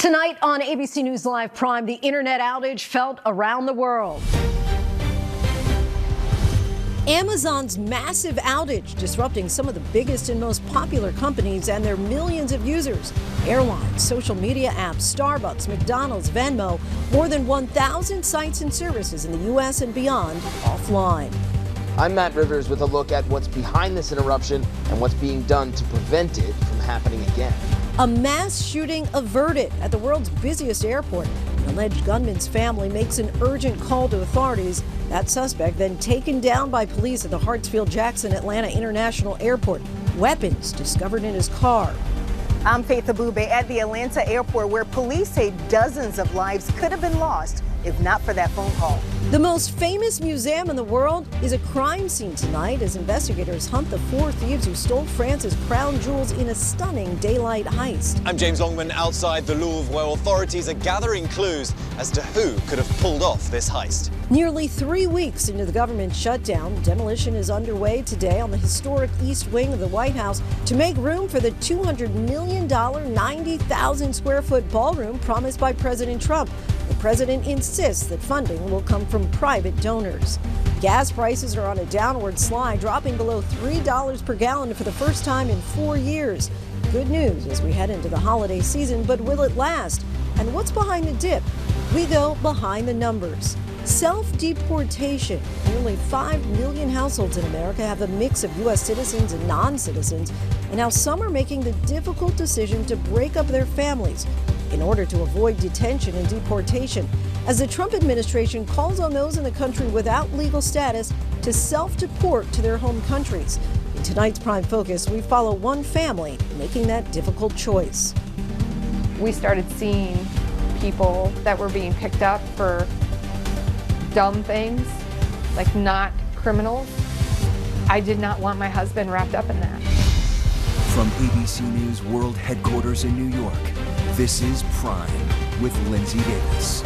Tonight on ABC News Live Prime, the internet outage felt around the world. Amazon's massive outage disrupting some of the biggest and most popular companies and their millions of users. Airlines, social media apps, Starbucks, McDonald's, Venmo, more than 1,000 sites and services in the U.S. and beyond offline. I'm Matt Rivers with a look at what's behind this interruption and what's being done to prevent it from happening again. A mass shooting averted at the world's busiest airport. An alleged gunman's family makes an urgent call to authorities. That suspect then taken down by police at the Hartsfield-Jackson Atlanta International Airport. Weapons discovered in his car. I'm Faith Abube at the Atlanta airport, where police say dozens of lives could have been lost if not for that phone call. The most famous museum in the world is a crime scene tonight as investigators hunt the 4 thieves who stole France's crown jewels in a stunning daylight heist. I'm James Longman outside the Louvre, where authorities are gathering clues as to who could have pulled off this heist. Nearly 3 weeks into the government shutdown, demolition is underway today on the historic East Wing of the White House to make room for the $200 million, 90,000 square foot ballroom promised by President Trump. The president insists that funding will come from private donors. Gas prices are on a downward slide, dropping below $3 per gallon for the first time in 4 years. Good news as we head into the holiday season, but will it last? And what's behind the dip? We go behind the numbers. Self-deportation. Nearly 5 million households in America have a mix of U.S. citizens and non-citizens, and now some are making the difficult decision to break up their families in order to avoid detention and deportation, as the Trump administration calls on those in the country without legal status to self-deport to their home countries. In tonight's Prime Focus, we follow one family making that difficult choice. We started seeing people that were being picked up for dumb things, like not criminals. I did not want my husband wrapped up in that. From ABC News World Headquarters in New York, this is Prime with Lindsay Davis.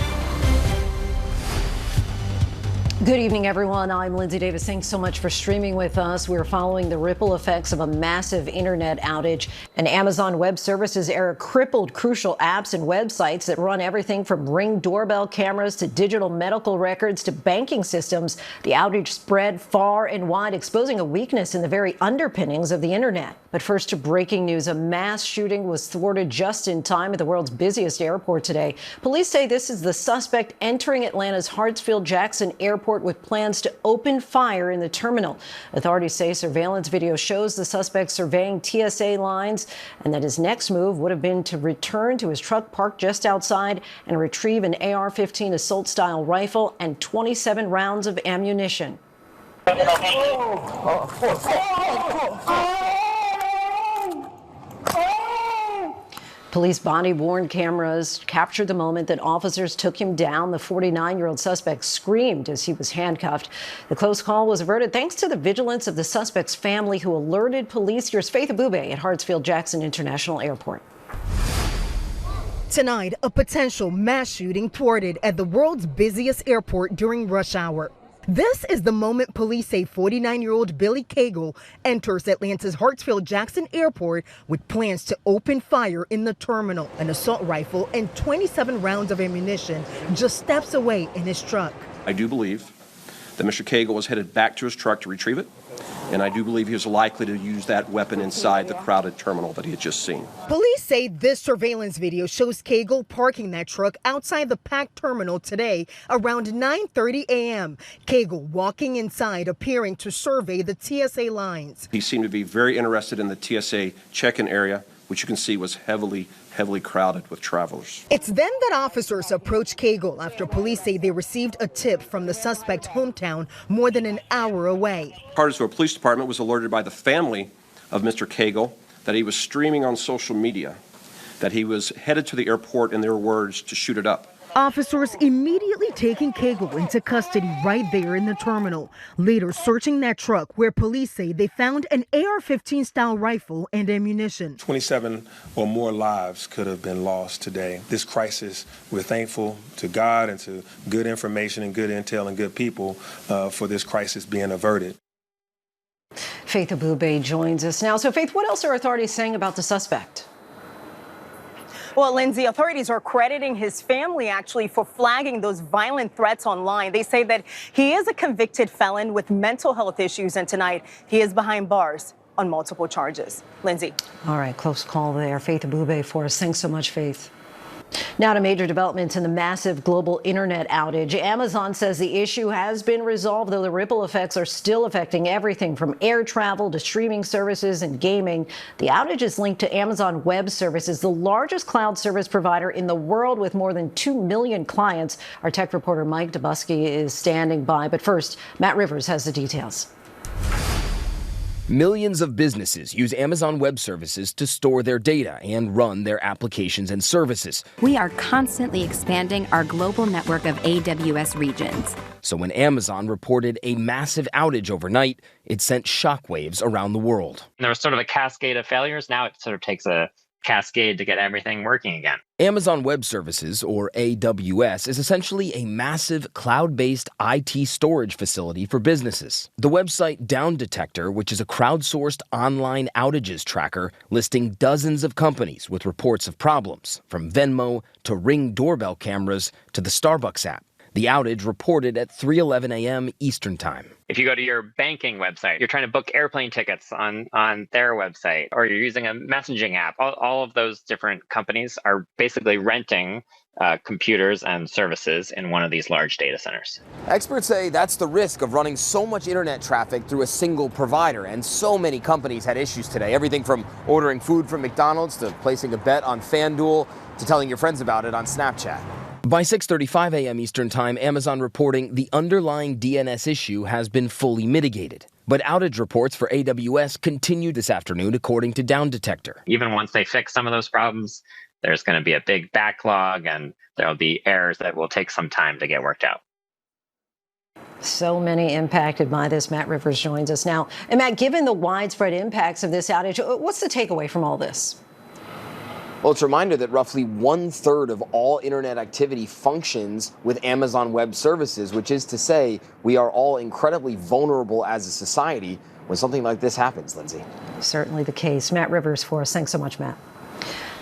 Good evening, everyone. I'm Lindsay Davis. Thanks so much for streaming with us. We're following the ripple effects of a massive internet outage. An Amazon Web Services error crippled crucial apps and websites that run everything from Ring doorbell cameras to digital medical records to banking systems. The outage spread far and wide, exposing a weakness in the very underpinnings of the internet. But first to breaking news. A mass shooting was thwarted just in time at the world's busiest airport today. Police say this is the suspect entering Atlanta's Hartsfield-Jackson Airport with plans to open fire in the terminal. Authorities say surveillance video shows the suspect surveying TSA lines and that his next move would have been to return to his truck parked just outside and retrieve an AR-15 assault-style rifle and 27 rounds of ammunition. Police body-worn cameras captured the moment that officers took him down. The 49-year-old suspect screamed as he was handcuffed. The close call was averted thanks to the vigilance of the suspect's family, who alerted police. Here's Faith Abube at Hartsfield-Jackson International Airport. Tonight, a potential mass shooting thwarted at the world's busiest airport during rush hour. This is the moment police say 49-year-old Billy Cagle enters Atlanta's Hartsfield-Jackson Airport with plans to open fire in the terminal. An assault rifle and 27 rounds of ammunition just steps away in his truck. I do believe that Mr. Cagle was headed back to his truck to retrieve it, and I do believe he was likely to use that weapon inside the crowded terminal that he had just seen. Police say this surveillance video shows Cagle parking that truck outside the packed terminal today around 9:30 a.m. Cagle walking inside, appearing to survey the TSA lines. He seemed to be very interested in the TSA check-in area, which you can see was heavily crowded with travelers. It's then that officers approached Cagle after police say they received a tip from the suspect's hometown more than an hour away. Cartersville Police Department was alerted by the family of Mr. Cagle that he was streaming on social media, that he was headed to the airport, in their words, to shoot it up. Officers immediately taking Cagle into custody right there in the terminal. Later searching that truck, where police say they found an AR-15 style rifle and ammunition. 27 or more lives could have been lost today. This crisis, we're thankful to God and to good information and good intel and good people for this crisis being averted. Faith Abube joins us now. So Faith, what else are authorities saying about the suspect? Well, Lindsay, authorities are crediting his family actually for flagging those violent threats online. They say that he is a convicted felon with mental health issues, and tonight he is behind bars on multiple charges. Lindsay. All right, close call there. Faith Abube for us. Thanks so much, Faith. Now to major developments in the massive global internet outage. Amazon says the issue has been resolved, though the ripple effects are still affecting everything from air travel to streaming services and gaming. The outage is linked to Amazon Web Services, the largest cloud service provider in the world with more than 2 million clients. Our tech reporter Mike Dubusky is standing by. But first, Matt Rivers has the details. Millions of businesses use Amazon Web Services to store their data and run their applications and services. We are constantly expanding our global network of AWS regions. So when Amazon reported a massive outage overnight, it sent shockwaves around the world. There was sort of a cascade of failures. Now it sort of takes a cascade to get everything working again. Amazon Web Services, or AWS, is essentially a massive cloud-based IT storage facility for businesses. The website Down Detector, which is a crowdsourced online outages tracker listing dozens of companies with reports of problems, from Venmo to Ring doorbell cameras to the Starbucks app. The outage reported at 3:11 a.m. Eastern Time. If you go to your banking website, you're trying to book airplane tickets on their website, or you're using a messaging app, all of those different companies are basically renting computers and services in one of these large data centers. Experts say that's the risk of running so much internet traffic through a single provider, and so many companies had issues today. Everything from ordering food from McDonald's to placing a bet on FanDuel to telling your friends about it on Snapchat. By 6:35 a.m. Eastern Time, Amazon reporting the underlying DNS issue has been fully mitigated. But outage reports for AWS continue this afternoon, according to Down Detector. Even once they fix some of those problems, there's going to be a big backlog, and there'll be errors that will take some time to get worked out. So many impacted by this. Matt Rivers joins us now. And Matt, given the widespread impacts of this outage, what's the takeaway from all this? Well, it's a reminder that roughly 1/3 of all internet activity functions with Amazon Web Services, which is to say we are all incredibly vulnerable as a society when something like this happens, Lindsay. Certainly the case. Matt Rivers for us. Thanks so much, Matt.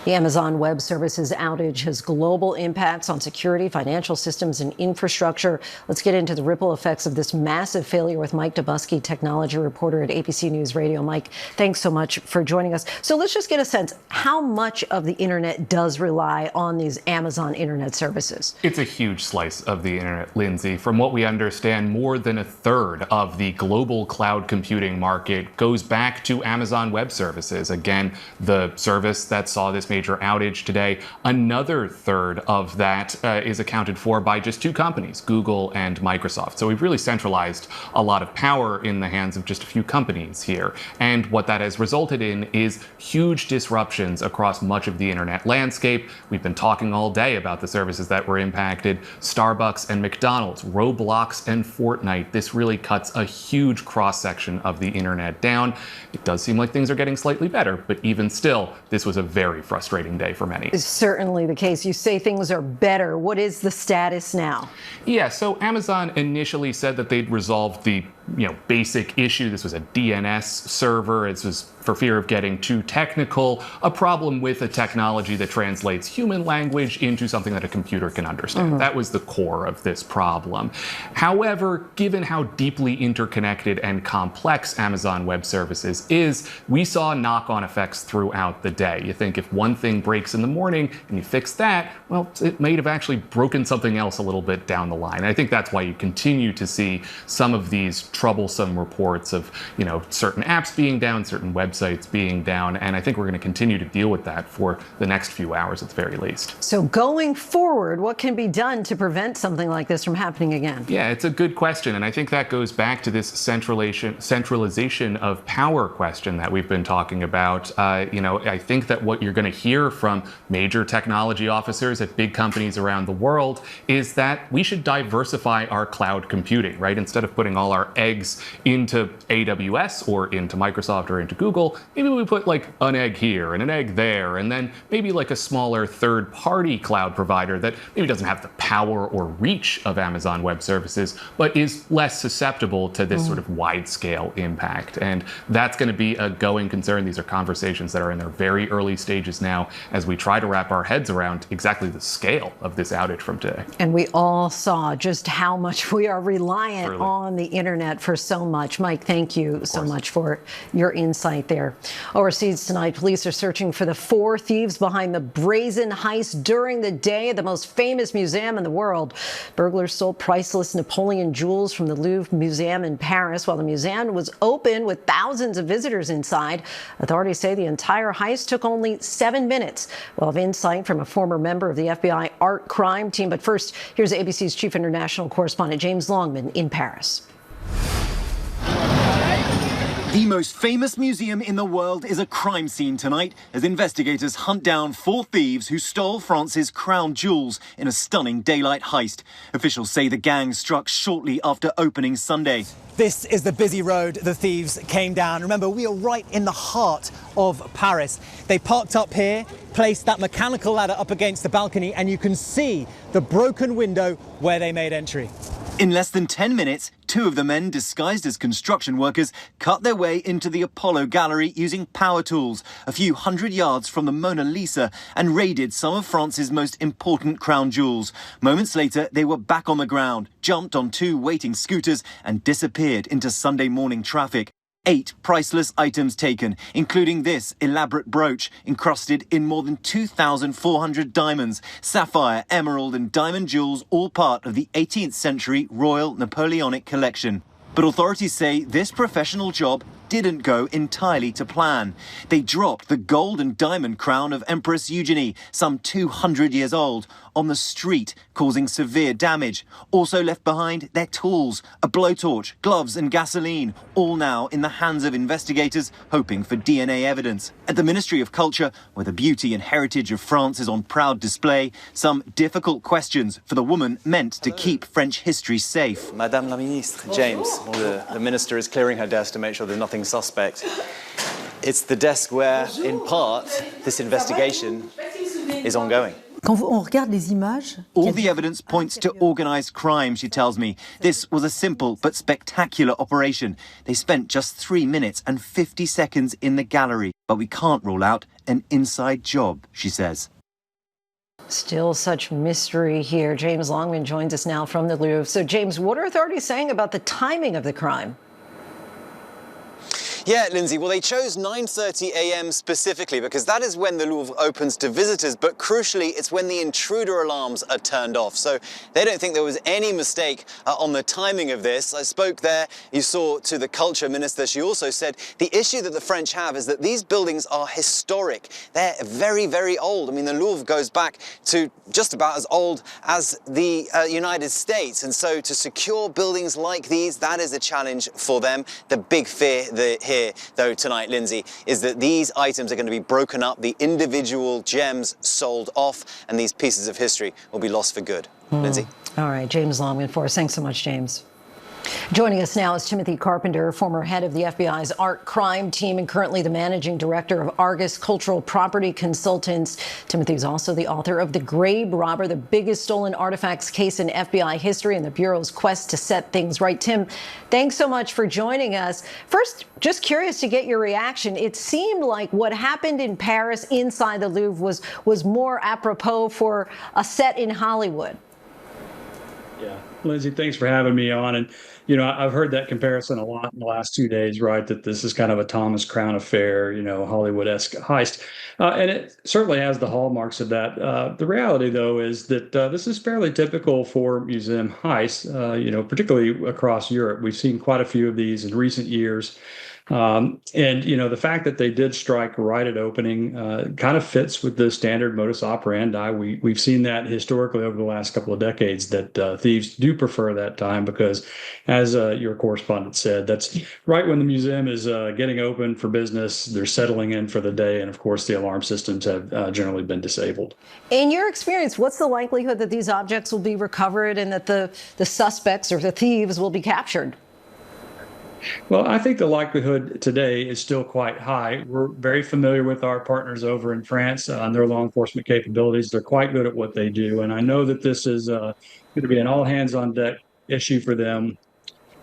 The Amazon Web Services outage has global impacts on security, financial systems, and infrastructure. Let's get into the ripple effects of this massive failure with Mike Dubusky, technology reporter at ABC News Radio. Mike, thanks so much for joining us. So let's just get a sense, how much of the internet does rely on these Amazon internet services? It's a huge slice of the internet, Lindsay. From what we understand, more than 1/3 of the global cloud computing market goes back to Amazon Web Services. Again, the service that saw this major outage today. Another 1/3 of that is accounted for by just two companies, Google and Microsoft. So we've really centralized a lot of power in the hands of just a few companies here. And what that has resulted in is huge disruptions across much of the internet landscape. We've been talking all day about the services that were impacted: Starbucks and McDonald's, Roblox and Fortnite. This really cuts a huge cross-section of the internet down. It does seem like things are getting slightly better, but even still, this was a very frustrating day for many. It's certainly the case. You say things are better. What is the status now? Yeah, so Amazon initially said that they'd resolved the basic issue. This was a DNS server. It was, for fear of getting too technical, a problem with a technology that translates human language into something that a computer can understand. That was the core of this problem. However, given how deeply interconnected and complex Amazon Web Services is, we saw knock-on effects throughout the day. You think if one thing breaks in the morning and you fix that, well, it may have actually broken something else a little bit down the line. And I think that's why you continue to see some of these troublesome reports of, certain apps being down, certain websites being down. And I think we're going to continue to deal with that for the next few hours at the very least. So going forward, what can be done to prevent something like this from happening again? Yeah, it's a good question. And I think that goes back to this centralization of power question that we've been talking about. I think that what you're going to hear from major technology officers at big companies around the world is that we should diversify our cloud computing, right? Instead of putting all our eggs into AWS or into Microsoft or into Google, maybe we put like an egg here and an egg there, and then maybe like a smaller third-party cloud provider that maybe doesn't have the power or reach of Amazon Web Services, but is less susceptible to this sort of wide-scale impact. And that's going to be a going concern. These are conversations that are in their very early stages now as we try to wrap our heads around exactly the scale of this outage from today. And we all saw just how much we are reliant on the internet for so much. Mike, thank you so much for your insight there. Overseas tonight, police are searching for the 4 thieves behind the brazen heist during the day at the most famous museum in the world. Burglars stole priceless Napoleon jewels from the Louvre Museum in Paris while the museum was open with thousands of visitors inside. Authorities say the entire heist took only 7 minutes. We'll have insight from a former member of the FBI art crime team. But first, here's ABC's chief international correspondent James Longman in Paris. The most famous museum in the world is a crime scene tonight as investigators hunt down 4 thieves who stole France's crown jewels in a stunning daylight heist. Officials say the gang struck shortly after opening Sunday. This is the busy road the thieves came down. Remember, we are right in the heart of Paris. They parked up here, placed that mechanical ladder up against the balcony, and you can see the broken window where they made entry. In less than 10 minutes, 2 of the men disguised as construction workers cut their way into the Apollo Gallery using power tools a few hundred yards from the Mona Lisa and raided some of France's most important crown jewels. Moments later, they were back on the ground, jumped on 2 waiting scooters and disappeared into Sunday morning traffic. 8 priceless items taken, including this elaborate brooch encrusted in more than 2,400 diamonds, sapphire, emerald and diamond jewels, all part of the 18th century Royal Napoleonic collection. But authorities say this professional job didn't go entirely to plan. They dropped the gold and diamond crown of Empress Eugenie, some 200 years old, on the street, causing severe damage. Also left behind their tools, a blowtorch, gloves and gasoline, all now in the hands of investigators hoping for DNA evidence. At the Ministry of Culture, where the beauty and heritage of France is on proud display, some difficult questions for the woman meant to keep French history safe. Madame la Ministre, James, the minister is clearing her desk to make sure there's nothing suspect. It's the desk where, in part, this investigation is ongoing. All the evidence points to organized crime, she tells me. This was a simple but spectacular operation. They spent just 3 minutes and 50 seconds in the gallery, but we can't rule out an inside job, she says. Still such mystery here. James Longman joins us now from the Louvre. So, James, what are authorities saying about the timing of the crime? Yeah, Lindsay, well, they chose 9:30 a.m. specifically because that is when the Louvre opens to visitors, but crucially, it's when the intruder alarms are turned off. So they don't think there was any mistake on the timing of this. I spoke there, you saw, to the culture minister. She also said the issue that the French have is that these buildings are historic. They're very, very old. I mean, the Louvre goes back to just about as old as the United States. And so to secure buildings like these, that is a challenge for them. The big fear here, though, tonight, Lindsay, is that these items are going to be broken up, the individual gems sold off, and these pieces of history will be lost for good. Lindsay? All right, James Longman for us. Thanks so much, James. Joining us now is Timothy Carpenter, former head of the FBI's art crime team and currently the managing director of Argus Cultural Property Consultants. Timothy is also the author of The Grabe Robber, the biggest stolen artifacts case in FBI history and the Bureau's quest to set things right. Tim, thanks so much for joining us. First, just curious to get your reaction. It seemed like what happened in Paris inside the Louvre was more apropos for a set in Hollywood. Yeah, Lindsay, thanks for having me on. And, you know, I've heard that comparison a lot in the last 2 days, right? That this is kind of a Thomas Crown affair, you know, Hollywood-esque heist. And it certainly has the hallmarks of that. The reality, though, is that this is fairly typical for museum heists, you know, particularly across Europe. We've seen quite a few of these in recent years. And, you know, the fact that they did strike right at opening kind of fits with the standard modus operandi. We've seen that historically over the last couple of decades, that thieves do prefer that time because, as your correspondent said, that's right when the museum is getting open for business. They're settling in for the day. And, of course, the alarm systems have generally been disabled. In your experience, what's the likelihood that these objects will be recovered and that the suspects or the thieves will be captured? Well, I think the likelihood today is still quite high. We're very familiar with our partners over in France and their law enforcement capabilities. They're quite good at what they do. And I know that this is going to be an all hands on deck issue for them.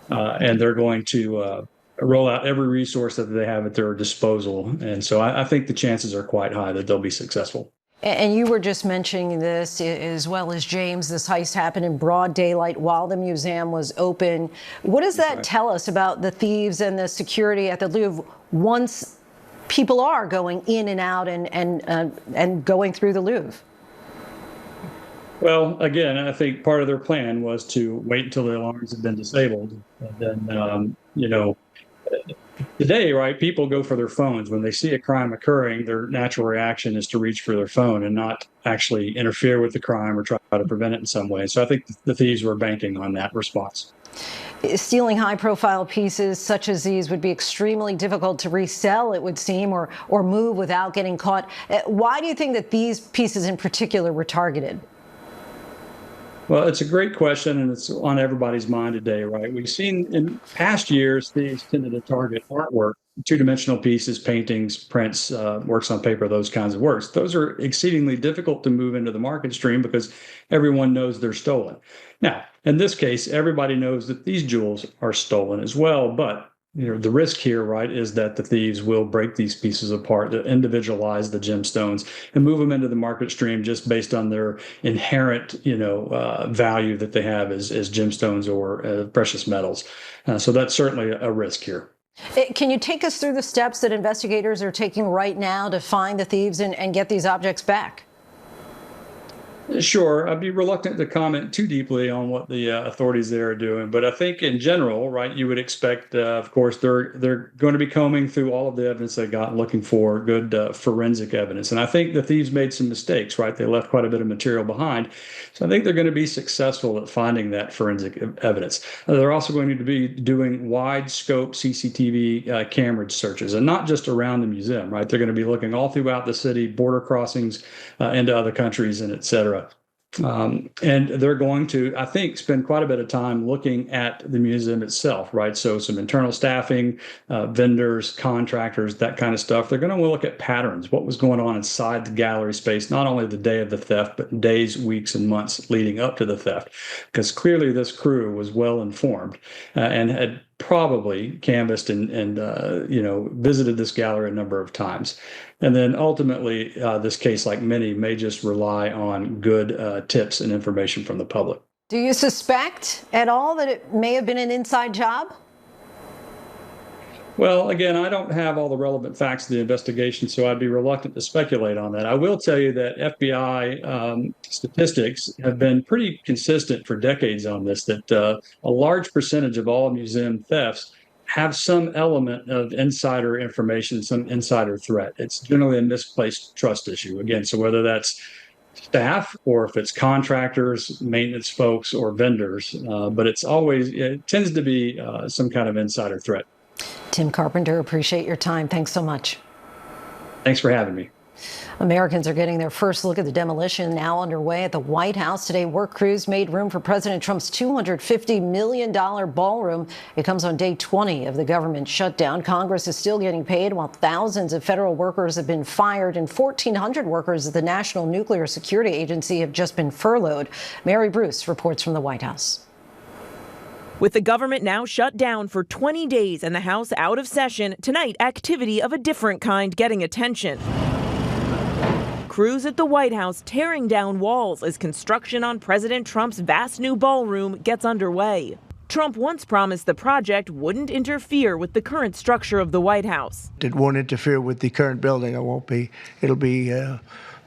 And they're going to roll out every resource that they have at their disposal. And so I think the chances are quite high that they'll be successful. And you were just mentioning this as well as James. This heist happened in broad daylight while the museum was open. What does that tell us about the thieves and the security at the Louvre once people are going in and out and going through the Louvre? Well, again, I think part of their plan was to wait until the alarms had been disabled. And then, today, right, people go for their phones. When they see a crime occurring, their natural reaction is to reach for their phone and not actually interfere with the crime or try to prevent it in some way. So I think the thieves were banking on that response. Stealing high-profile pieces such as these would be extremely difficult to resell, it would seem, or move without getting caught. Why do you think that these pieces in particular were targeted? Well, it's a great question, and it's on everybody's mind today, right? We've seen in past years, thieves tended to target artwork, two-dimensional pieces, paintings, prints, works on paper, those kinds of works. Those are exceedingly difficult to move into the market stream because everyone knows they're stolen. Now, in this case, everybody knows that these jewels are stolen as well, but the risk here, right, is that the thieves will break these pieces apart, to individualize the gemstones and move them into the market stream just based on their inherent, value that they have as gemstones or precious metals. So that's certainly a risk here. Can you take us through the steps that investigators are taking right now to find the thieves and get these objects back? Sure. I'd be reluctant to comment too deeply on what the authorities there are doing, but I think in general, right, you would expect, of course, they're going to be combing through all of the evidence they got, looking for good forensic evidence. And I think the thieves made some mistakes, right? They left quite a bit of material behind. So I think they're going to be successful at finding that forensic evidence. They're also going to be doing wide scope CCTV camera searches, and not just around the museum, right? They're going to be looking all throughout the city, border crossings into other countries, and et cetera. And they're going to, I think, spend quite a bit of time looking at the museum itself, right? So some internal staffing, vendors, contractors, that kind of stuff. They're going to look at patterns, what was going on inside the gallery space, not only the day of the theft, but days, weeks, and months leading up to the theft. Because clearly this crew was well informed and had probably canvassed and visited this gallery a number of times. And then ultimately, this case, like many, may just rely on good tips and information from the public. Do you suspect at all that it may have been an inside job? Well, again, I don't have all the relevant facts of the investigation, so I'd be reluctant to speculate on that. I will tell you that FBI statistics have been pretty consistent for decades on this, that a large percentage of all museum thefts have some element of insider information, some insider threat. It's generally a misplaced trust issue. Again, so whether that's staff or if it's contractors, maintenance folks, or vendors, but it tends to be some kind of insider threat. Tim Carpenter, appreciate your time. Thanks so much. Thanks for having me. Americans are getting their first look at the demolition now underway at the White House. Today, work crews made room for President Trump's $250 million ballroom. It comes on day 20 of the government shutdown. Congress is still getting paid while thousands of federal workers have been fired and 1,400 workers at the National Nuclear Security Agency have just been furloughed. Mary Bruce reports from the White House. With the government now shut down for 20 days and the House out of session, tonight activity of a different kind getting attention. Crews at the White House tearing down walls as construction on President Trump's vast new ballroom gets underway. Trump once promised the project wouldn't interfere with the current structure of the White House. It won't interfere with the current building. It'll be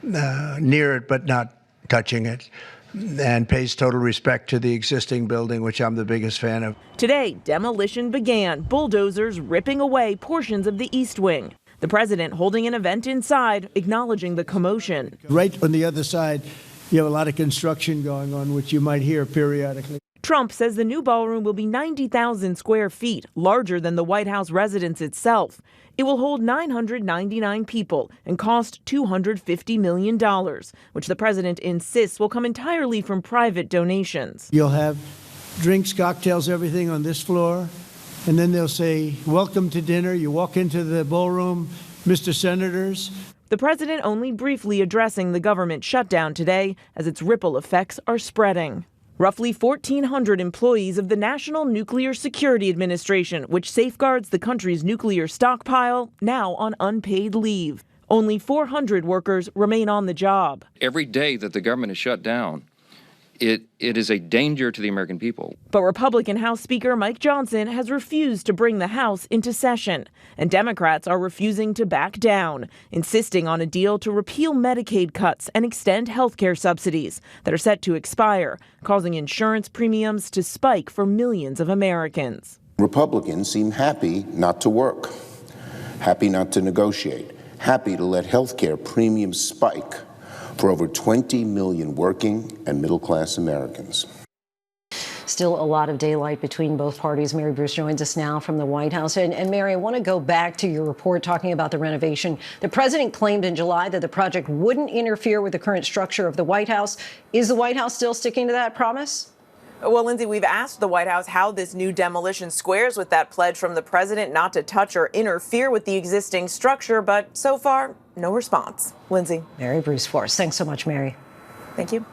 near it, but not touching it, and pays total respect to the existing building, which I'm the biggest fan of. Today, demolition began, bulldozers ripping away portions of the East Wing. The president holding an event inside, acknowledging the commotion. Right on the other side, you have a lot of construction going on, which you might hear periodically. Trump says the new ballroom will be 90,000 square feet, larger than the White House residence itself. It will hold 999 people and cost $250 million, which the president insists will come entirely from private donations. You'll have drinks, cocktails, everything on this floor. and then they'll say, welcome to dinner. You walk into the ballroom, Mr. Senators. The president only briefly addressing the government shutdown today as its ripple effects are spreading. Roughly 1,400 employees of the National Nuclear Security Administration, which safeguards the country's nuclear stockpile, now on unpaid leave. Only 400 workers remain on the job. Every day that the government is shut down, it is a danger to the American people. But Republican House Speaker Mike Johnson has refused to bring the House into session, and Democrats are refusing to back down, insisting on a deal to repeal Medicaid cuts and extend health care subsidies that are set to expire, causing insurance premiums to spike for millions of Americans. Republicans seem happy not to work, happy not to negotiate, happy to let health care premiums spike for over 20 million working and middle-class Americans. Still a lot of daylight between both parties. Mary Bruce joins us now from the White House. And Mary, I want to go back to your report talking about the renovation. The president claimed in July that the project wouldn't interfere with the current structure of the White House. Is the White House still sticking to that promise? Well, Lindsay, we've asked the White House how this new demolition squares with that pledge from the president not to touch or interfere with the existing structure, but so far, no response. Lindsay. Mary Bruce Force. Thanks so much, Mary. Thank you.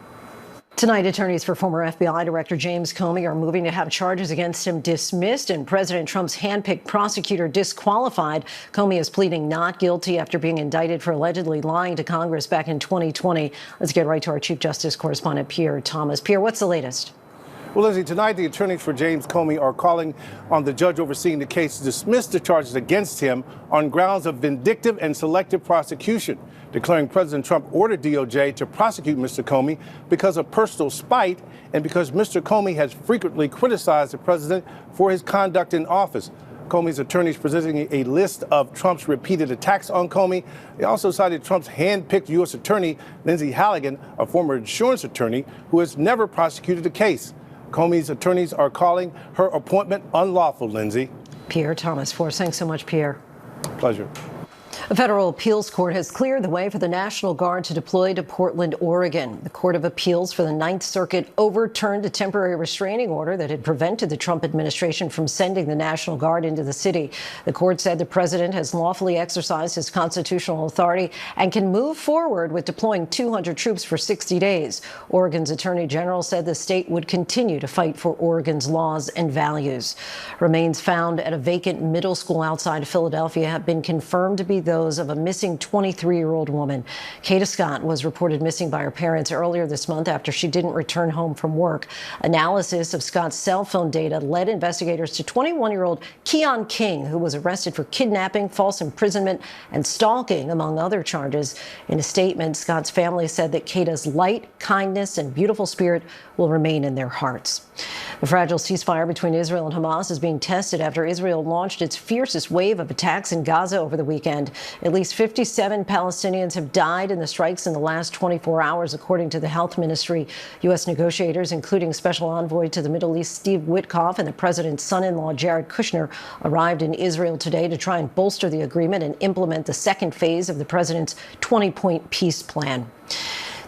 Tonight, attorneys for former FBI Director James Comey are moving to have charges against him dismissed and President Trump's handpicked prosecutor disqualified. Comey is pleading not guilty after being indicted for allegedly lying to Congress back in 2020. Let's get right to our Chief Justice correspondent, Pierre Thomas. Pierre, what's the latest? Well, Lindsay, tonight the attorneys for James Comey are calling on the judge overseeing the case to dismiss the charges against him on grounds of vindictive and selective prosecution, declaring President Trump ordered DOJ to prosecute Mr. Comey because of personal spite and because Mr. Comey has frequently criticized the president for his conduct in office. Comey's attorneys presenting a list of Trump's repeated attacks on Comey. They also cited Trump's hand-picked U.S. attorney, Lindsay Halligan, a former insurance attorney who has never prosecuted a case. Comey's attorneys are calling her appointment unlawful, Lindsay. Pierre Thomas Force. Thanks so much, Pierre. Pleasure. A federal appeals court has cleared the way for the National Guard to deploy to Portland, Oregon. The Court of Appeals for the Ninth Circuit overturned a temporary restraining order that had prevented the Trump administration from sending the National Guard into the city. The court said the president has lawfully exercised his constitutional authority and can move forward with deploying 200 troops for 60 days. Oregon's Attorney General said the state would continue to fight for Oregon's laws and values. Remains found at a vacant middle school outside Philadelphia have been confirmed to be those of a missing 23-year-old woman. Kata Scott was reported missing by her parents earlier this month after she didn't return home from work. Analysis of Scott's cell phone data led investigators to 21-year-old Keon King, who was arrested for kidnapping, false imprisonment, and stalking, among other charges. In a statement, Scott's family said that Kata's light, kindness, and beautiful spirit will remain in their hearts. The fragile ceasefire between Israel and Hamas is being tested after Israel launched its fiercest wave of attacks in Gaza over the weekend. At least 57 Palestinians have died in the strikes in the last 24 hours, according to the health ministry. U.S. negotiators, including Special Envoy to the Middle East Steve Witkoff and the president's son-in-law Jared Kushner, arrived in Israel today to try and bolster the agreement and implement the second phase of the president's 20-point peace plan.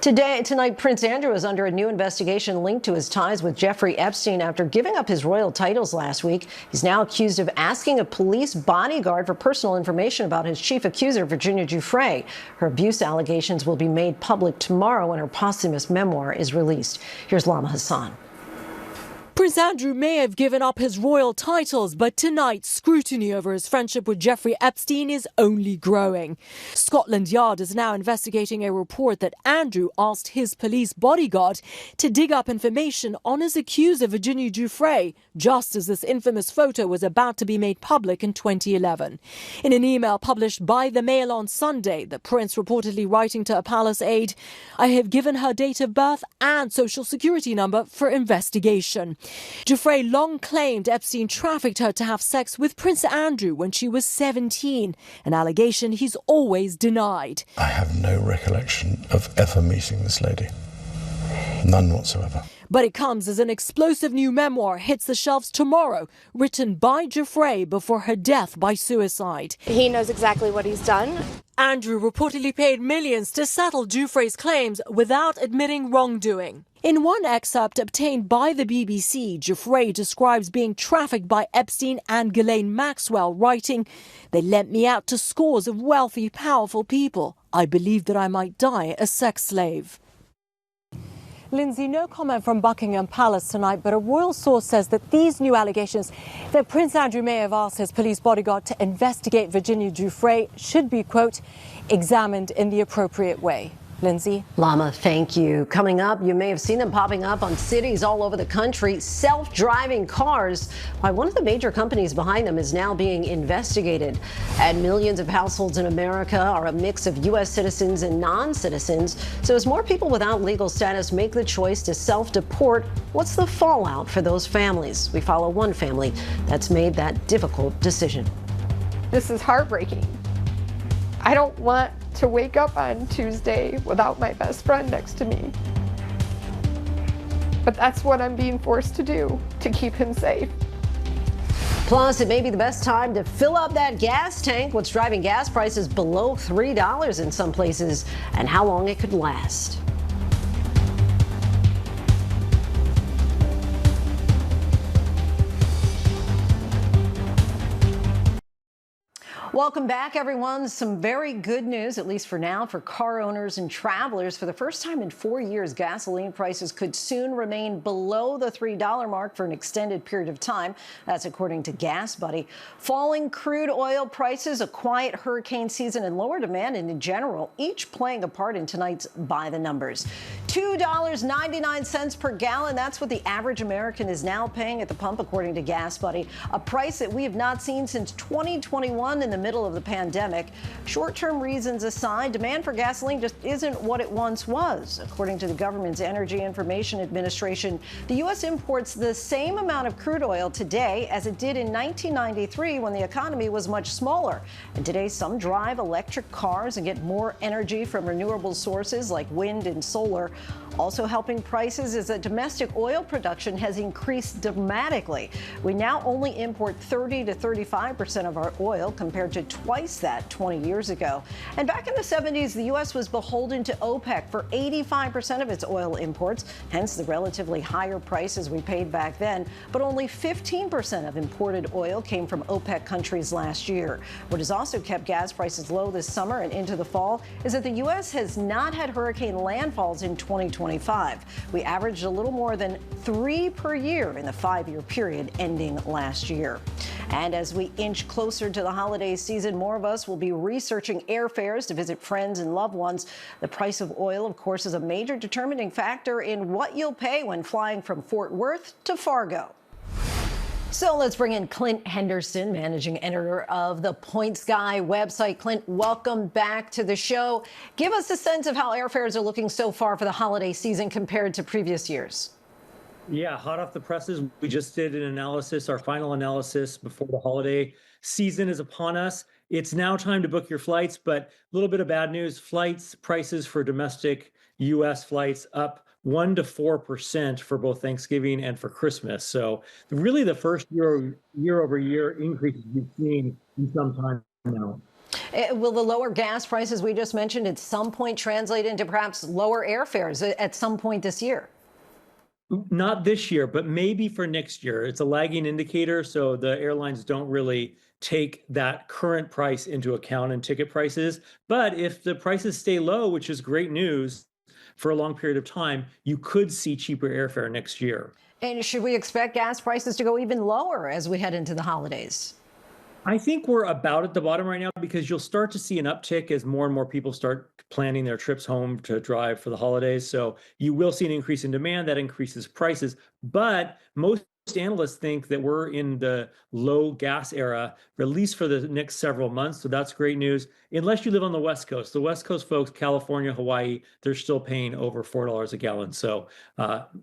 Tonight, Prince Andrew is under a new investigation linked to his ties with Jeffrey Epstein after giving up his royal titles last week. He's now accused of asking a police bodyguard for personal information about his chief accuser, Virginia Giuffre. Her abuse allegations will be made public tomorrow when her posthumous memoir is released. Here's Lama Hassan. Prince Andrew may have given up his royal titles, but tonight scrutiny over his friendship with Jeffrey Epstein is only growing. Scotland Yard is now investigating a report that Andrew asked his police bodyguard to dig up information on his accuser Virginia Giuffre, just as this infamous photo was about to be made public in 2011. In an email published by the Mail on Sunday, the prince reportedly writing to a palace aide, "I have given her date of birth and social security number for investigation." Giuffre long claimed Epstein trafficked her to have sex with Prince Andrew when she was 17, an allegation he's always denied. I have no recollection of ever meeting this lady. None whatsoever. But it comes as an explosive new memoir hits the shelves tomorrow, written by Giuffre before her death by suicide. He knows exactly what he's done. Andrew reportedly paid millions to settle Giuffre's claims without admitting wrongdoing. In one excerpt obtained by the BBC, Giuffre describes being trafficked by Epstein and Ghislaine Maxwell, writing, "They lent me out to scores of wealthy, powerful people. I believed that I might die a sex slave." Lindsay, no comment from Buckingham Palace tonight, but a royal source says that these new allegations that Prince Andrew may have asked his police bodyguard to investigate Virginia Giuffre should be, quote, examined in the appropriate way. Lindsay? Lama, thank you. Coming up, you may have seen them popping up on cities all over the country. Self-driving cars. Why one of the major companies behind them is now being investigated. And millions of households in America are a mix of U.S. citizens and non-citizens. So as more people without legal status make the choice to self-deport, what's the fallout for those families? We follow one family that's made that difficult decision. This is heartbreaking. I don't want to wake up on Tuesday without my best friend next to me. But that's what I'm being forced to do to keep him safe. Plus, it may be the best time to fill up that gas tank. What's driving gas prices below $3 in some places, and how long it could last. Welcome back, everyone. Some very good news, at least for now, for car owners and travelers. For the first time in 4 years, gasoline prices could soon remain below the $3 mark for an extended period of time. That's according to GasBuddy. Falling crude oil prices, a quiet hurricane season, and lower demand in general, each playing a part in tonight's By the Numbers. $2.99 per gallon. That's what the average American is now paying at the pump, according to GasBuddy, a price that we have not seen since 2021 in the middle of the pandemic. Short-term reasons aside, demand for gasoline just isn't what it once was. According to the government's Energy Information Administration, the U.S. imports the same amount of crude oil today as it did in 1993 when the economy was much smaller. And today, some drive electric cars and get more energy from renewable sources like wind and solar. Also helping prices is that domestic oil production has increased dramatically. We now only import 30 to 35% of our oil compared to twice that 20 years ago. And back in the 70s, the U.S. was beholden to OPEC for 85% of its oil imports, hence the relatively higher prices we paid back then. But only 15% of imported oil came from OPEC countries last year. What has also kept gas prices low this summer and into the fall is that the U.S. has not had hurricane landfalls in 2025. We averaged a little more than 3 per year in the 5-year period ending last year. And as we inch closer to the holiday season, more of us will be researching airfares to visit friends and loved ones. The price of oil, of course, is a major determining factor in what you'll pay when flying from Fort Worth to Fargo. So let's bring in Clint Henderson, managing editor of the Points Guy website. Clint, welcome back to the show. Give us a sense of how airfares are looking so far for the holiday season compared to previous years. Yeah, hot off the presses. We just did an analysis, our final analysis before the holiday season is upon us. It's now time to book your flights, but a little bit of bad news. Flights prices for domestic U.S. flights up 1% to 4% for both Thanksgiving and for Christmas. So really the first year-over-year increase we've seen in some time now. Will the lower gas prices we just mentioned at some point translate into perhaps lower airfares at some point this year? Not this year, but maybe for next year. It's a lagging indicator, so the airlines don't really take that current price into account in ticket prices. But if the prices stay low, which is great news, for a long period of time, you could see cheaper airfare next year. And should we expect gas prices to go even lower as we head into the holidays? I think we're about at the bottom right now because you'll start to see an uptick as more and more people start planning their trips home to drive for the holidays. So you will see an increase in demand that increases prices, but most analysts think that we're in the low gas era, at least for the next several months. So that's great news. Unless you live on the West Coast. The West Coast folks, California, Hawaii, they're still paying over $4 a gallon. So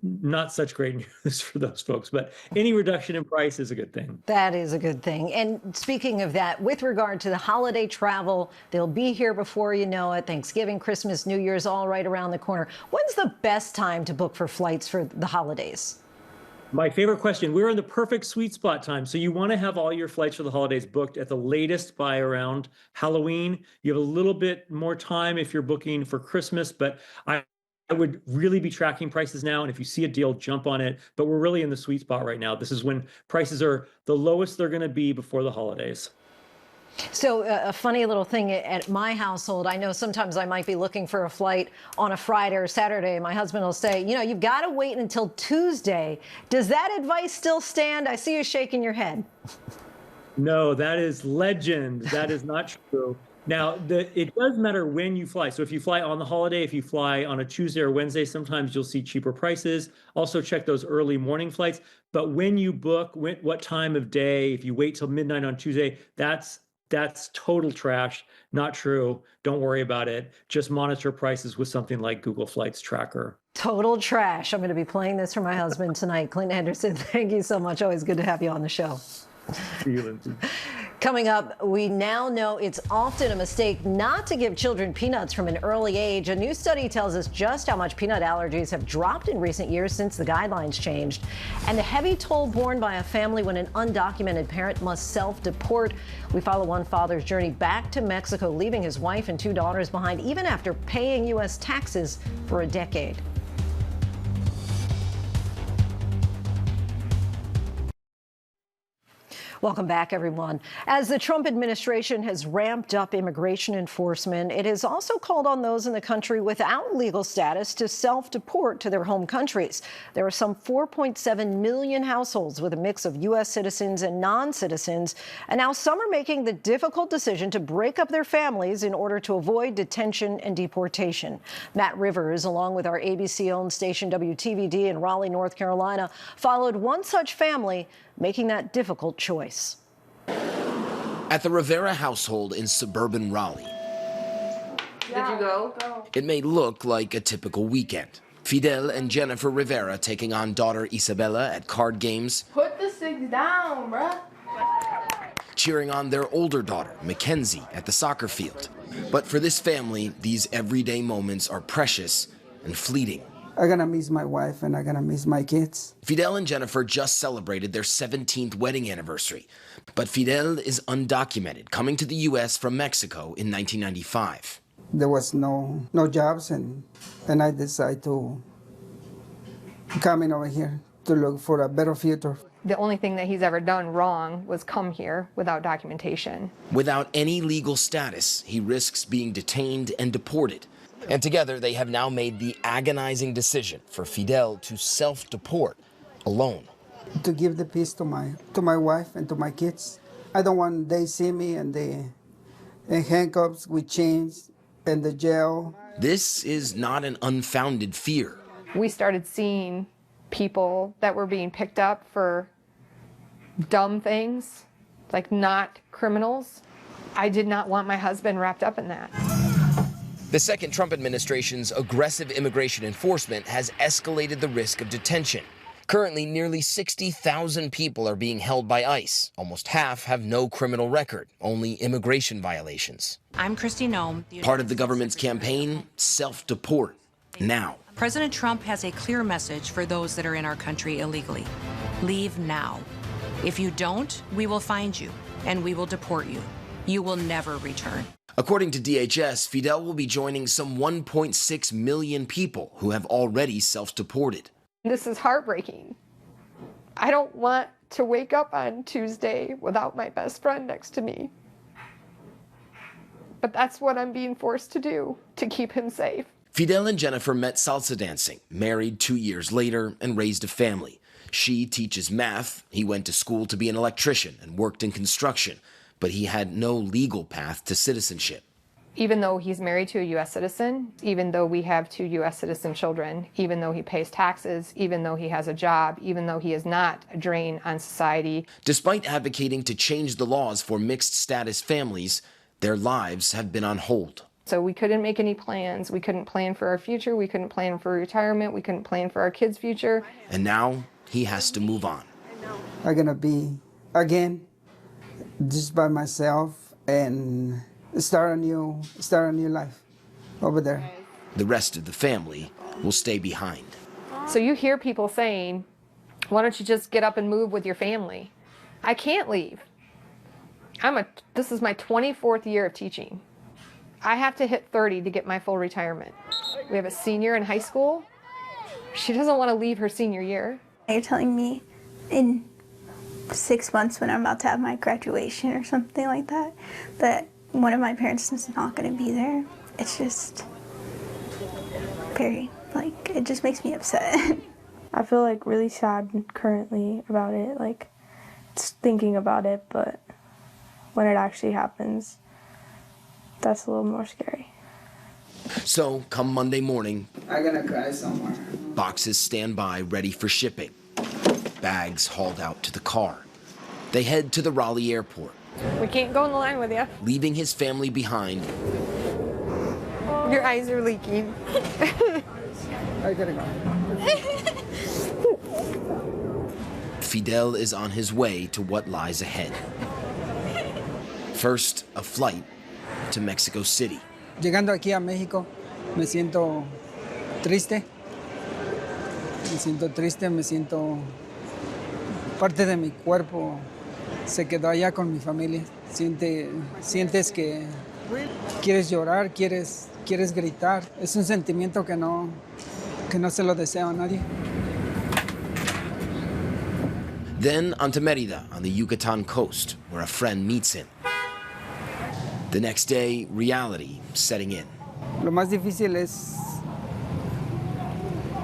not such great news for those folks. But any reduction in price is a good thing. That is a good thing. And speaking of that, with regard to the holiday travel, they'll be here before you know it. Thanksgiving, Christmas, New Year's, all right around the corner. When's the best time to book for flights for the holidays? My favorite question. We're in the perfect sweet spot time. So you want to have all your flights for the holidays booked at the latest by around Halloween. You have a little bit more time if you're booking for Christmas, but I would really be tracking prices now. And if you see a deal, jump on it. But we're really in the sweet spot right now. This is when prices are the lowest they're going to be before the holidays. So a funny little thing at my household, I know sometimes I might be looking for a flight on a Friday or Saturday. My husband will say, you know, you've got to wait until Tuesday. Does that advice still stand? I see you shaking your head. No, that is legend. That is not true. Now, it does matter when you fly. So if you fly on the holiday, if you fly on a Tuesday or Wednesday, sometimes you'll see cheaper prices. Also check those early morning flights. But when you book, what time of day, if you wait till midnight on Tuesday, that's total trash. Not true. Don't worry about it. Just monitor prices with something like Google Flights Tracker. Total trash. I'm going to be playing this for my husband tonight. Clinton Henderson, thank you so much. Always good to have you on the show. See you, Lindsay. Coming up, we now know it's often a mistake not to give children peanuts from an early age. A new study tells us just how much peanut allergies have dropped in recent years since the guidelines changed. And the heavy toll borne by a family when an undocumented parent must self-deport. We follow one father's journey back to Mexico, leaving his wife and 2 daughters behind, even after paying U.S. taxes for a decade. Welcome back, everyone. As the Trump administration has ramped up immigration enforcement, it has also called on those in the country without legal status to self-deport to their home countries. There are some 4.7 million households with a mix of U.S. citizens and non-citizens, and now some are making the difficult decision to break up their families in order to avoid detention and deportation. Matt Rivers, along with our ABC-owned station WTVD in Raleigh, North Carolina, followed one such family making that difficult choice. At the Rivera household in suburban Raleigh, Did you go? it may look like a typical weekend. Fidel and Jennifer Rivera taking on daughter Isabella at card games, Put the sticks down, bruh. cheering on their older daughter, Mackenzie, at the soccer field. But for this family, these everyday moments are precious and fleeting. I'm gonna miss my wife and I'm gonna miss my kids. Fidel and Jennifer just celebrated their 17th wedding anniversary. But Fidel is undocumented, coming to the U.S. from Mexico in 1995. There was no jobs and I decided to come in over here to look for a better future. The only thing that he's ever done wrong was come here without documentation. Without any legal status, he risks being detained and deported. And together, they have now made the agonizing decision for Fidel to self-deport alone. To give the peace to my wife and to my kids. I don't want they see me and they in handcuffs with chains in the jail. This is not an unfounded fear. We started seeing people that were being picked up for dumb things, like not criminals. I did not want my husband wrapped up in that. The second Trump administration's aggressive immigration enforcement has escalated the risk of detention. Currently, nearly 60,000 people are being held by ICE. Almost half have no criminal record, only immigration violations. I'm Kristi Noem. Part of the government's campaign, self-deport, now. President Trump has a clear message for those that are in our country illegally. Leave now. If you don't, we will find you, and we will deport you. You will never return. According to DHS, Fidel will be joining some 1.6 million people who have already self-deported. This is heartbreaking. I don't want to wake up on Tuesday without my best friend next to me. But that's what I'm being forced to do to keep him safe. Fidel and Jennifer met salsa dancing, married 2 years later, and raised a family. She teaches math. He went to school to be an electrician and worked in construction, but he had no legal path to citizenship. even though he's married to a U.S. citizen, even though we have 2 U.S. citizen children, even though he pays taxes, even though he has a job, even though he is not a drain on society. Despite advocating to change the laws for mixed status families, their lives have been on hold. So we couldn't make any plans. We couldn't plan for our future. We couldn't plan for retirement. We couldn't plan for our kids' future. And now he has to move on. I'm gonna be again just by myself and start a new life over there. The rest of the family will stay behind. So you hear people saying, why don't you just get up and move with your family? I can't leave. This is my 24th year of teaching. I have to hit 30 to get my full retirement. We have a senior in high school. She doesn't want to leave her senior year. You're telling me in 6 months when I'm about to have my graduation or something like that, that one of my parents is not going to be there. It's just very, it just makes me upset. I feel really sad currently about it, just thinking about it, but when it actually happens, that's a little more scary. So, come Monday morning, I'm gonna cry somewhere. boxes stand by ready for shipping. Bags hauled out to the car. They head to the Raleigh airport. We can't go in the line with you. Leaving his family behind. Your eyes are leaking. I gotta go. Fidel is on his way to what lies ahead. First, a flight to Mexico City. Llegando aquí a México, me siento triste. Me siento parte de mi cuerpo se quedó allá con mi familia. Sientes que quieres llorar, quieres gritar. Es un sentimiento que no se lo deseo a nadie. Then on to Mérida on the Yucatan coast, where a friend meets him. The next day, reality setting in. Lo más difícil es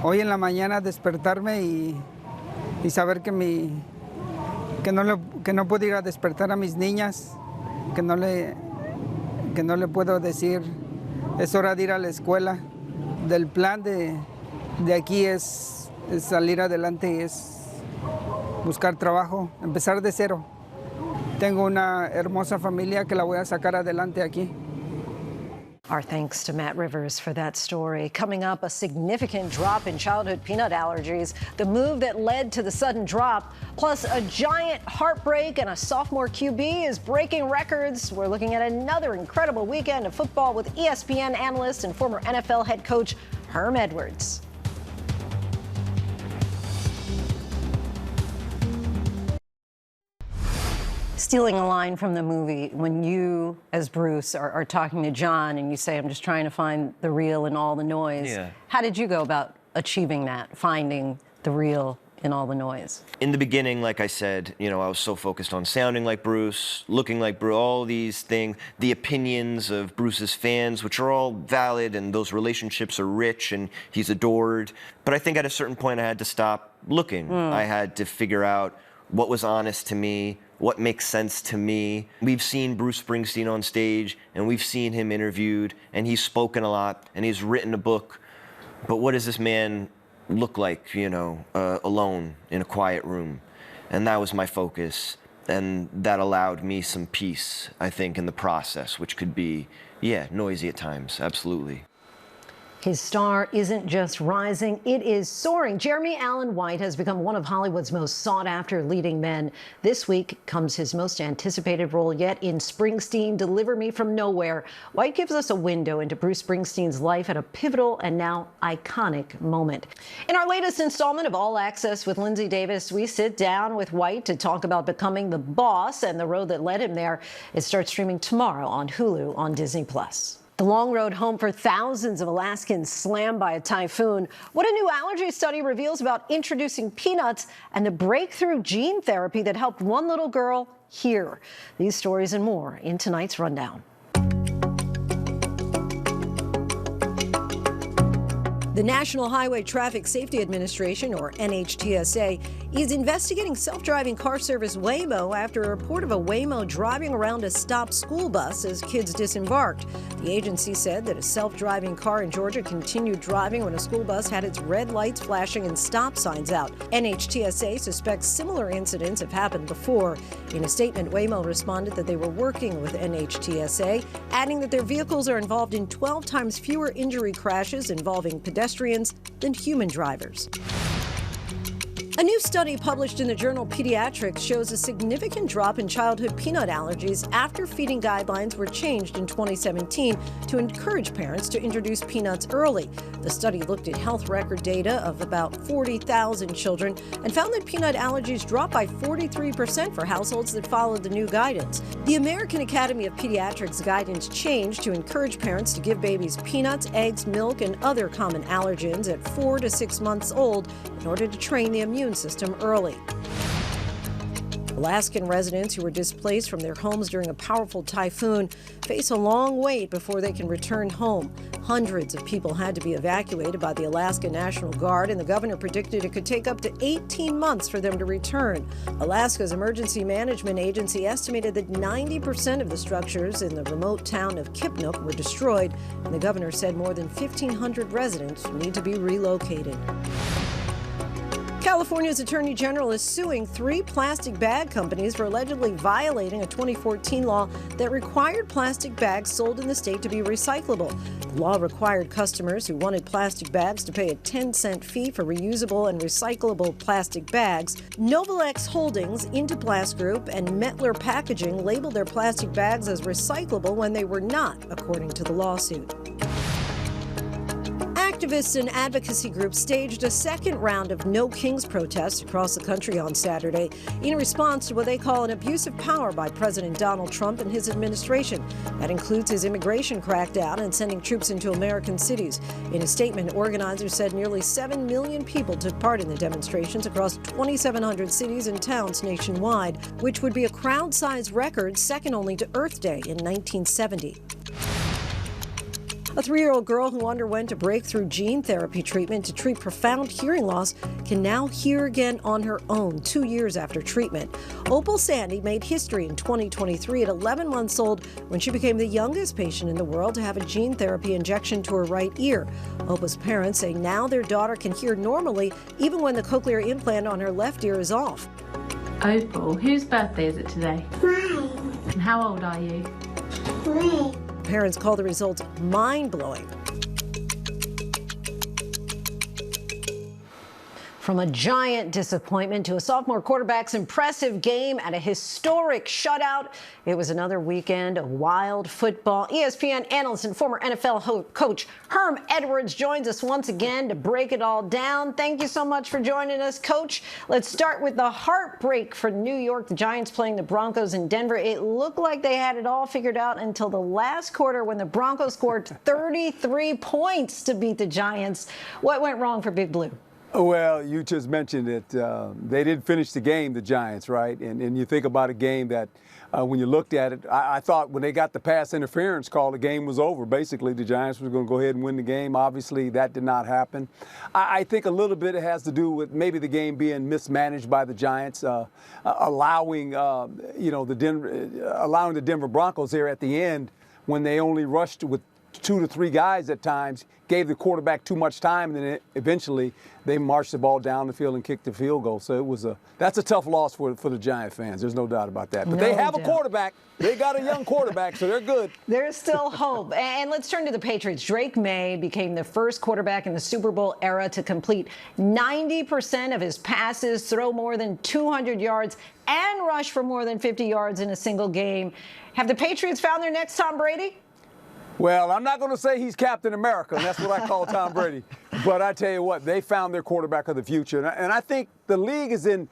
hoy en la mañana despertarme y saber que no puedo ir a despertar a mis niñas, que no le puedo decir es hora de ir a la escuela. Del plan de aquí es salir adelante, es buscar trabajo, empezar de cero. Tengo una hermosa familia que la voy a sacar adelante aquí. Our thanks to Matt Rivers for that story. Coming up, a significant drop in childhood peanut allergies, the move that led to the sudden drop, plus a giant heartbreak, and a sophomore QB is breaking records. We're looking at another incredible weekend of football with ESPN analyst and former NFL head coach Herm Edwards. Stealing a line from the movie, when you, as Bruce, are talking to John and you say, I'm just trying to find the real in all the noise. Yeah. How did you go about achieving that, finding the real in all the noise? In the beginning, like I said, I was so focused on sounding like Bruce, looking like Bruce, all these things, the opinions of Bruce's fans, which are all valid, and those relationships are rich, and he's adored. But I think at a certain point I had to stop looking. I had to figure out what was honest to me, what makes sense to me. We've seen Bruce Springsteen on stage, and we've seen him interviewed, and he's spoken a lot, and he's written a book. But what does this man look like, alone in a quiet room? And that was my focus, and that allowed me some peace, I think, in the process, which could be, noisy at times, absolutely. His star isn't just rising, it is soaring. Jeremy Allen White has become one of Hollywood's most sought-after leading men. This week comes his most anticipated role yet in Springsteen, Deliver Me From Nowhere. White gives us a window into Bruce Springsteen's life at a pivotal and now iconic moment. In our latest installment of All Access with Lindsay Davis, we sit down with White to talk about becoming the boss and the road that led him there. It starts streaming tomorrow on Hulu on Disney+. The long road home for thousands of Alaskans slammed by a typhoon. What a new allergy study reveals about introducing peanuts and the breakthrough gene therapy that helped one little girl hear. These stories and more in tonight's Rundown. The National Highway Traffic Safety Administration, or NHTSA, is investigating self-driving car service Waymo after a report of a Waymo driving around a stopped school bus as kids disembarked. The agency said that a self-driving car in Georgia continued driving when a school bus had its red lights flashing and stop signs out. NHTSA suspects similar incidents have happened before. In a statement, Waymo responded that they were working with NHTSA, adding that their vehicles are involved in 12 times fewer injury crashes involving pedestrians than human drivers. A new study published in the journal Pediatrics shows a significant drop in childhood peanut allergies after feeding guidelines were changed in 2017 to encourage parents to introduce peanuts early. The study looked at health record data of about 40,000 children and found that peanut allergies dropped by 43% for households that followed the new guidance. The American Academy of Pediatrics guidance changed to encourage parents to give babies peanuts, eggs, milk, and other common allergens at 4 to 6 months old in order to train the immune system early. Alaskan residents who were displaced from their homes during a powerful typhoon face a long wait before they can return home. Hundreds of people had to be evacuated by the Alaska National Guard, and the governor predicted it could take up to 18 months for them to return. Alaska's Emergency Management Agency estimated that 90% of the structures in the remote town of Kipnuk were destroyed, and the governor said more than 1,500 residents need to be relocated. California's Attorney General is suing 3 plastic bag companies for allegedly violating a 2014 law that required plastic bags sold in the state to be recyclable. The law required customers who wanted plastic bags to pay a 10-cent fee for reusable and recyclable plastic bags. Novolex Holdings, Interplast Group, and Mettler Packaging labeled their plastic bags as recyclable when they were not, according to the lawsuit. Activists and advocacy groups staged a second round of No Kings protests across the country on Saturday in response to what they call an abuse of power by President Donald Trump and his administration. That includes his immigration crackdown and sending troops into American cities. In a statement, organizers said nearly 7 million people took part in the demonstrations across 2,700 cities and towns nationwide, which would be a crowd-sized record second only to Earth Day in 1970. A 3-year-old girl who underwent a breakthrough gene therapy treatment to treat profound hearing loss can now hear again on her own 2 years after treatment. Opal Sandy made history in 2023 at 11 months old when she became the youngest patient in the world to have a gene therapy injection to her right ear. Opal's parents say now their daughter can hear normally even when the cochlear implant on her left ear is off. Opal, whose birthday is it today? Mine. And how old are you? 3. Parents call the results mind-blowing. From a giant disappointment to a sophomore quarterback's impressive game and a historic shutout, it was another weekend of wild football. ESPN analyst and former NFL coach Herm Edwards joins us once again to break it all down. Thank you so much for joining us, Coach. Let's start with the heartbreak for New York, the Giants playing the Broncos in Denver. It looked like they had it all figured out until the last quarter when the Broncos scored 33 points to beat the Giants. What went wrong for Big Blue? Well, you just mentioned it. They didn't finish the game, the Giants, right? And you think about a game that when you looked at it, I thought when they got the pass interference call, the game was over. Basically, the Giants were going to go ahead and win the game. Obviously, that did not happen. I think a little bit it has to do with maybe the game being mismanaged by the Giants, allowing the Denver Broncos there at the end when they only rushed with 2 to 3 guys at times, gave the quarterback too much time, and then eventually they marched the ball down the field and kicked the field goal. So that's a tough loss for the Giant fans. There's no doubt about that. But they have a quarterback. They got a young quarterback, so they're good. There's still hope. And let's turn to the Patriots. Drake May became the first quarterback in the Super Bowl era to complete 90% of his passes, throw more than 200 yards, and rush for more than 50 yards in a single game. Have the Patriots found their next Tom Brady? Well, I'm not going to say he's Captain America, and that's what I call Tom Brady. But I tell you what, they found their quarterback of the future. And I think the league is in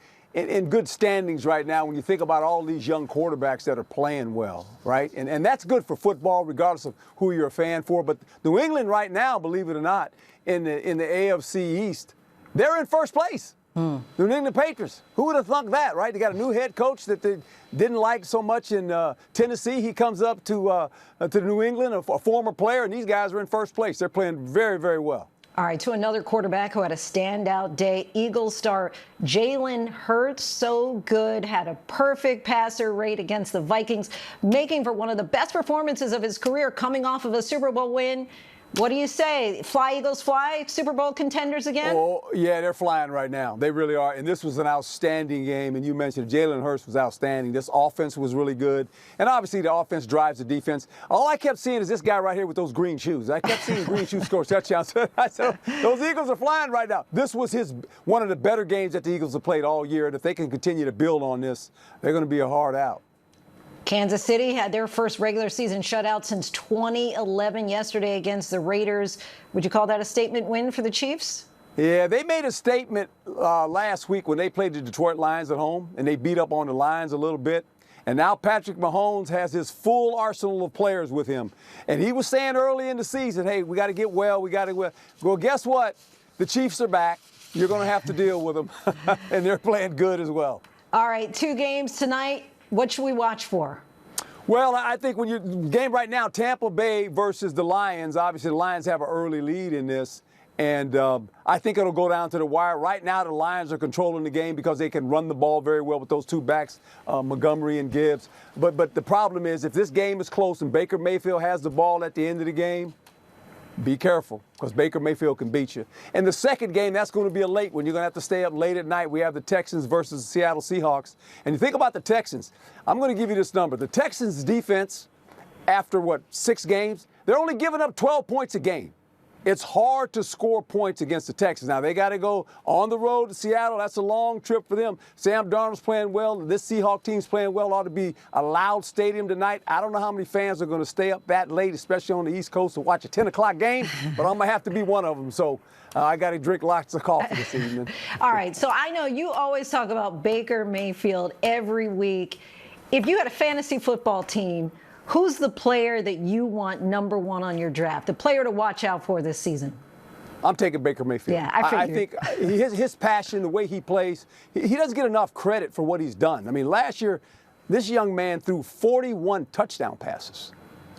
good standings right now when you think about all these young quarterbacks that are playing well, right? And that's good for football, regardless of who you're a fan for. But New England right now, believe it or not, in the AFC East, they're in first place. The New England Patriots. Who would have thunk that, right? They got a new head coach that they didn't like so much in Tennessee. He comes up to New England, a former player, and these guys are in first place. They're playing very, very well. All right, to another quarterback who had a standout day. Eagles star Jalen Hurts, so good, had a perfect passer rate against the Vikings, making for one of the best performances of his career coming off of a Super Bowl win. What do you say? Fly, Eagles, fly? Super Bowl contenders again? Oh, yeah, they're flying right now. They really are. And this was an outstanding game. And you mentioned Jalen Hurts was outstanding. This offense was really good. And obviously the offense drives the defense. All I kept seeing is this guy right here with those green shoes. I kept seeing green shoes score touchdowns. I said, those Eagles are flying right now. This was one of the better games that the Eagles have played all year. And if they can continue to build on this, they're going to be a hard out. Kansas City had their first regular season shutout since 2011 yesterday against the Raiders. Would you call that a statement win for the Chiefs? Yeah, they made a statement last week when they played the Detroit Lions at home, and they beat up on the Lions a little bit. And now Patrick Mahomes has his full arsenal of players with him. And he was saying early in the season, hey, we got to get well, we got to well. Well, guess what? The Chiefs are back. You're going to have to deal with them. And they're playing good as well. All right, 2 games tonight. What should we watch for? Well, I think when you game right now, Tampa Bay versus the Lions. Obviously, the Lions have an early lead in this, and I think it'll go down to the wire. Right now, the Lions are controlling the game because they can run the ball very well with those 2 backs, Montgomery and Gibbs. But the problem is, if this game is close and Baker Mayfield has the ball at the end of the game, be careful, because Baker Mayfield can beat you. And the second game, that's going to be a late one. You're going to have to stay up late at night. We have the Texans versus the Seattle Seahawks. And you think about the Texans, I'm going to give you this number. The Texans' defense, after, 6 games, they're only giving up 12 points a game. It's hard to score points against the Texans. Now, they got to go on the road to Seattle. That's a long trip for them. Sam Darnold's playing well. This Seahawks team's playing well. Ought to be a loud stadium tonight. I don't know how many fans are going to stay up that late, especially on the East Coast, to watch a 10 o'clock game, but I'm going to have to be one of them. So I got to drink lots of coffee this evening. All right, so I know you always talk about Baker Mayfield every week. If you had a fantasy football team, who's the player that you want number 1 on your draft, the player to watch out for this season? I'm taking Baker Mayfield. Yeah, I think his passion, the way he plays, he doesn't get enough credit for what he's done. I mean, last year, this young man threw 41 touchdown passes.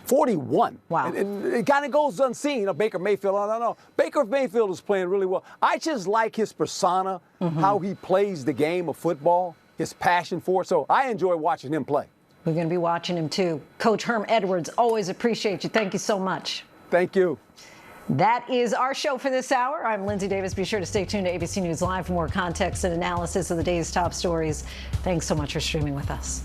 41. Wow. And it kind of goes unseen. You know, Baker Mayfield, I don't know. Baker Mayfield is playing really well. I just like his persona, how he plays the game of football, his passion for it. So I enjoy watching him play. We're going to be watching him, too. Coach Herm Edwards, always appreciate you. Thank you so much. Thank you. That is our show for this hour. I'm Lindsay Davis. Be sure to stay tuned to ABC News Live for more context and analysis of the day's top stories. Thanks so much for streaming with us.